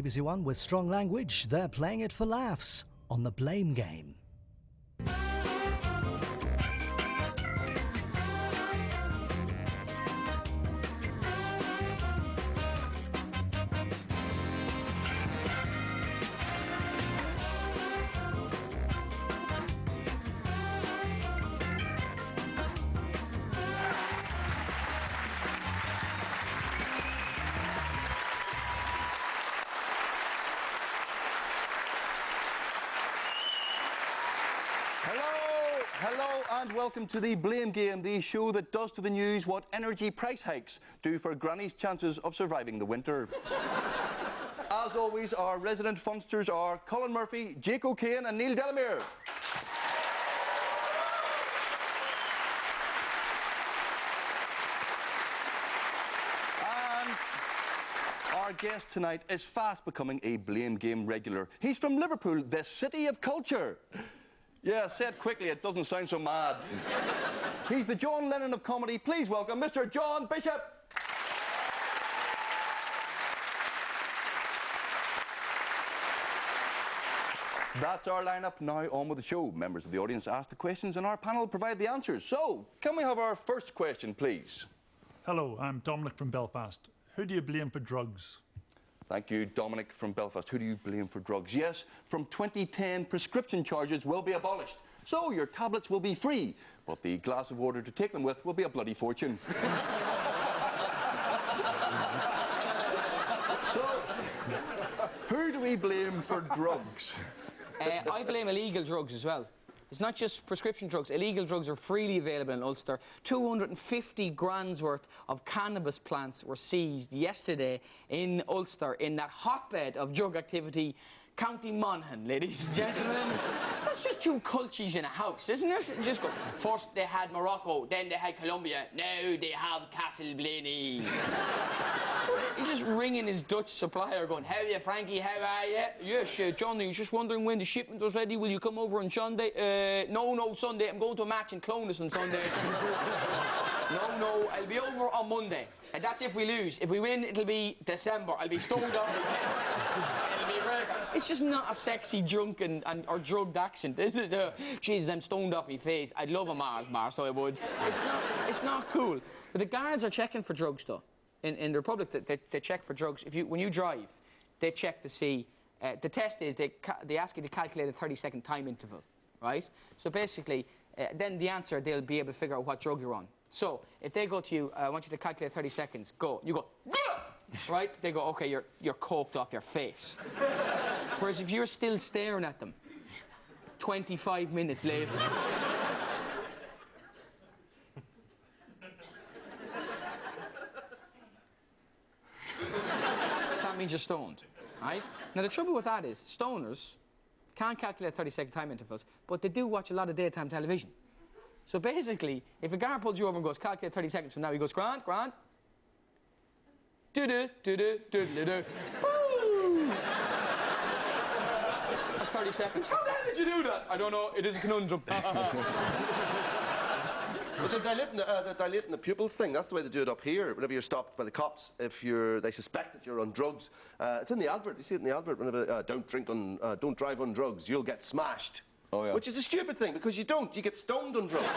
BBC One with strong language. They're playing it for laughs on the Blame Game. Hello and welcome to the Blame Game, the show that does to the news what energy price hikes do for Granny's chances of surviving the winter. As always, our resident funsters are Colin Murphy, Kane and Neil Delamere. And our guest tonight is fast becoming a Blame Game regular. He's from Liverpool, the city of culture. Yeah, say it quickly, it doesn't sound so mad. He's the John Lennon of comedy. Please welcome Mr. John Bishop. That's our lineup. Now on with the show. Members of the audience ask the questions and our panel provide the answers. So, can we have our first question, please? Hello, I'm Dominic from Belfast. Who do you blame for drugs? Thank you, Dominic from Belfast. Who do you blame for drugs? Yes, from 2010, prescription charges will be abolished. So your tablets will be free, but the glass of water to take them with will be a bloody fortune. So, who do we blame for drugs? I blame illegal drugs as well. It's not just prescription drugs. Illegal drugs are freely available in Ulster. 250 grand's worth of cannabis plants were seized yesterday in Ulster in that hotbed of drug activity, County Monaghan, ladies and gentlemen. That's just two cultures in a house, isn't it? You just go, first they had Morocco, then they had Colombia, now they have Castleblaney. He's just ringing his Dutch supplier going, how are you, Frankie, how are you? Yes, Johnny, I was just wondering when the shipment was ready. Will you come over on Sunday? No, Sunday. I'm going to a match in Clonus on Sunday. No, I'll be over on Monday. And that's if we lose. If we win, it'll be December. I'll be stoned off my face. It'll be rare. It's just not a sexy drunken or drugged accent, is it? Jesus, I'm stoned off my face. I'd love a Mars bar, so I would. It's not cool. But the guards are checking for drugs, though. In the Republic, they check for drugs. When you drive, they check to see. The test is they ask you to calculate a 30-second time interval, right? So basically, then the answer they'll be able to figure out what drug you're on. So if they go to you, I want you to calculate 30 seconds. Go. You go. Right? They go. Okay, you're coked off your face. Whereas if you're still staring at them, 25 minutes later. That means you're stoned, right? Now, the trouble with that is, stoners can't calculate 30-second time intervals, but they do watch a lot of daytime television. So basically, if a guard pulls you over and goes, calculate 30 seconds from now, he goes, Grant. Do-do. Boom! That's 30 seconds. How the hell did you do that? I don't know. It is a conundrum. But they're dilating the pupils thing. That's the way they do it up here. Whenever you're stopped by the cops, if they suspect that you're on drugs, it's in the advert. You see it in the advert. Whenever don't drive on drugs, you'll get smashed. Oh yeah. Which is a stupid thing because you don't. You get stoned on drugs.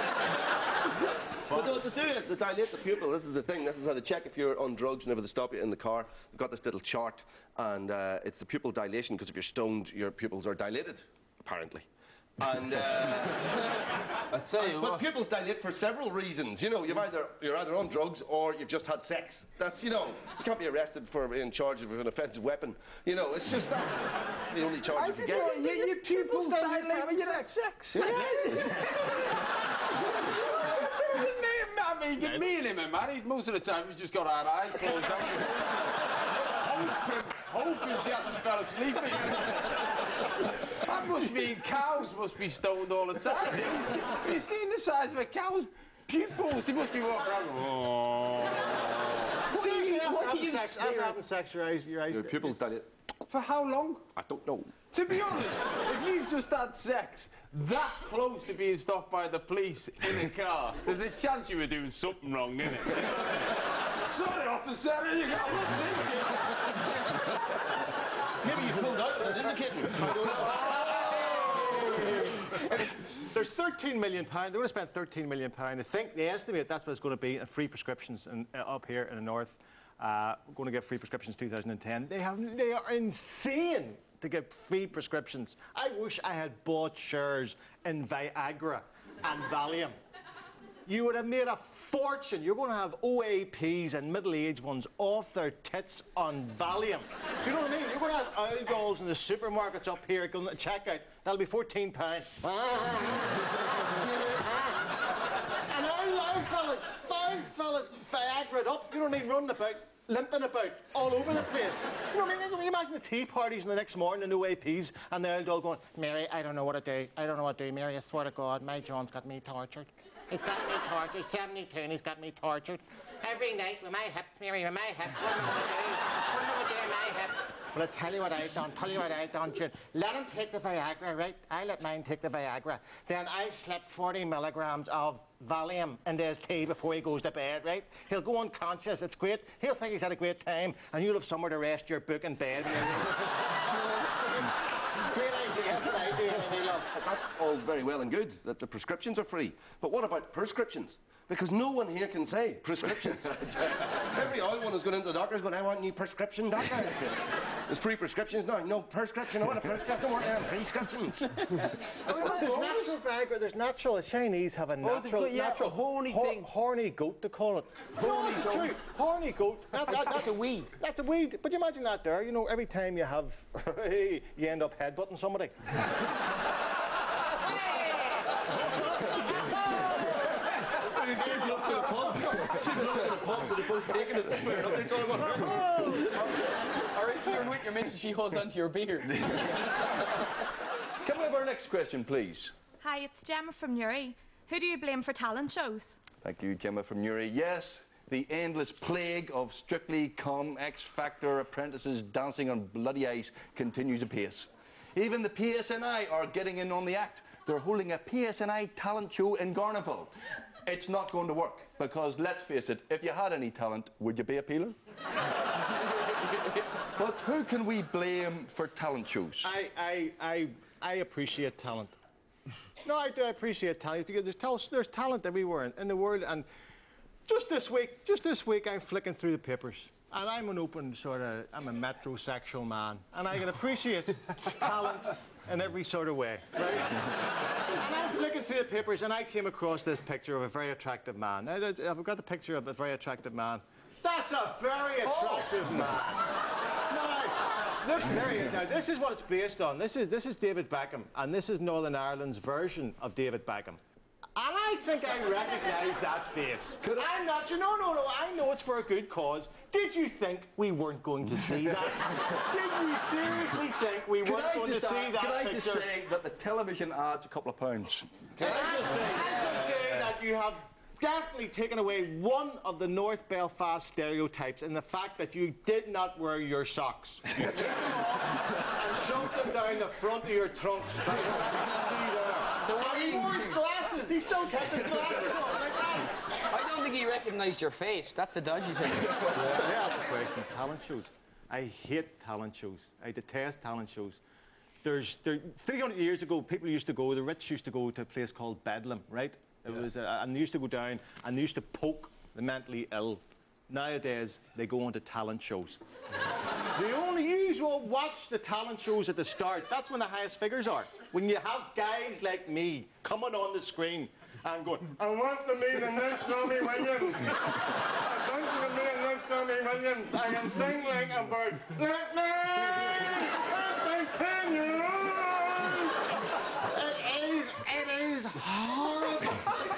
But what they do is they dilate the pupil. This is the thing. This is how they check if you're on drugs. Whenever they stop you in the car, they've got this little chart, and it's the pupil dilation because if you're stoned, your pupils are dilated, apparently. And I tell you but what. pupils dilate for several reasons. You know, you're either on drugs or you've just had sex. That's, you can't be arrested for being in charge of an offensive weapon. You know, it's just that's the only charge you can get. Your pupils dilate when you have sex. I mean, me and him are married. Most of the time, we've just got our eyes closed up. Hoping she hasn't fell asleep. That must mean cows must be stoned all the time. Have you seen the size of a cow's pupils? He must be walking around. After having sex, your eyes. Your pupils dilate. For how long? I don't know. To be honest, if you've just had sex that close to being stopped by the police in a car, there's a chance you were doing something wrong, isn't it? Sorry, officer, you got Maybe you pulled out without indicating. I don't know. There's £13 million. They're going to spend £13 million. I think they estimate that's what it's going to be in free prescriptions up here in the north. We're going to get free prescriptions 2010. They are insane to get free prescriptions. I wish I had bought shares in Viagra and Valium. You would have made a fortune. You're going to have OAPs and middle-aged ones off their tits on Valium. You know what I mean? You're going to have owl dolls in the supermarkets up here going to check out. That'll be £14. And owl fellas Viagra'd up. You know what I mean? Running about, limping about, all over the place. You know what I mean? Can you imagine the tea parties the next morning, the OAPs, and the owl doll going, Mary, I don't know what to do. I don't know what to do, Mary. I swear to God, my John's got me tortured. He's got me tortured. 72, and he's got me tortured. Every night with my hips, Mary, with my hips. What am I going to do? What am I going to do with my hips? Well, I'll tell you what I've done, Jude. Let him take the Viagra, right? I let mine take the Viagra. Then I slip 40 milligrams of Valium into his tea before he goes to bed, right? He'll go unconscious. It's great. He'll think he's had a great time, and you'll have somewhere to rest your book in bed. It's a great idea. That's what I do, my love. That's all very well and good that the prescriptions are free. But what about prescriptions? Because no one here can say prescriptions. Every old one is going into the doctor's going, I want a new prescription, doctor. There's free prescriptions now. No prescription. I want a prescription. Don't want them prescriptions. There's natural Viagra. There's natural. The Chinese have a natural, a horny thing. Horny goat, they call it. Horny goat. True. Horny goat. That's a weed. That's a weed. But you imagine that there. You know, every time you have, you end up headbutting somebody. Two blokes in a pub. They're both taking it. Squaring up. It's all going, Or if you're with your missus, she holds onto your beard. Can we have our next question, please? Hi, it's Gemma from Newry. Who do you blame for talent shows? Thank you, Gemma from Newry. Yes, the endless plague of Strictly Come, X Factor apprentices dancing on bloody ice continues apace. Even the PSNI are getting in on the act. They're holding a PSNI talent show in Garnerville. It's not going to work because, let's face it, if you had any talent, would you be a peeler? But who can we blame for talent shows? I appreciate talent. No, I do appreciate talent. There's talent everywhere in the world, and just this week I'm flicking through the papers, and I'm a metrosexual man, and I can appreciate talent in every sort of way, right? And I'm flicking through the papers, and I came across this picture of a very attractive man. I've got the picture of a very attractive man. That's a very attractive man. Now, this is what it's based on. This is David Beckham, and this is Northern Ireland's version of David Beckham. And I think I recognise that face. I'm not sure. No. I know it's for a good cause. Did you think we weren't going to see that? Did you seriously think we weren't going to see that Can I picture? just say that the television adds a couple of pounds? Can I just say that you have definitely taken away one of the North Belfast stereotypes in the fact that you did not wear your socks. You took them off and shoved them down the front of your trunks. That's what I can see there. And he wore his glasses. He still kept his glasses on like that. I don't think he recognised your face. That's the dodgy thing. Yeah, that's the question. Talent shows. I hate talent shows. I detest talent shows. 300 years ago, people used to go, the rich used to go to a place called Bedlam, right? It was, and they used to go down and they used to poke the mentally ill. Nowadays, they go on to talent shows. They only usually watch the talent shows at the start. That's when the highest figures are. When you have guys like me coming on the screen and going, I want to be the next Robbie Williams. I want to be the next Robbie Williams. I can sing like a bird. Let me continue. It is horrible.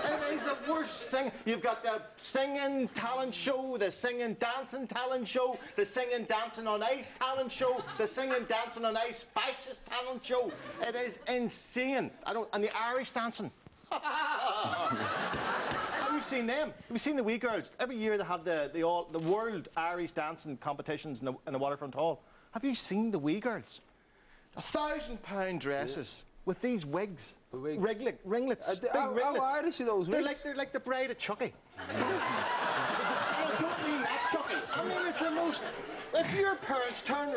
It is the worst thing. You've got the singing talent show, the singing dancing talent show, the singing dancing on ice talent show, the singing dancing on ice fascist talent show. It is insane. And the Irish dancing. Have you seen them? Have you seen the wee girls? Every year they have the World Irish Dancing competitions in the Waterfront Hall. Have you seen the wee girls? £1,000 dresses. With these wigs, ringlets, big ringlets. How Irish are those wigs? They're like the bride of Chucky. I don't mean that Chucky. I mean, it's the most... If your parents turn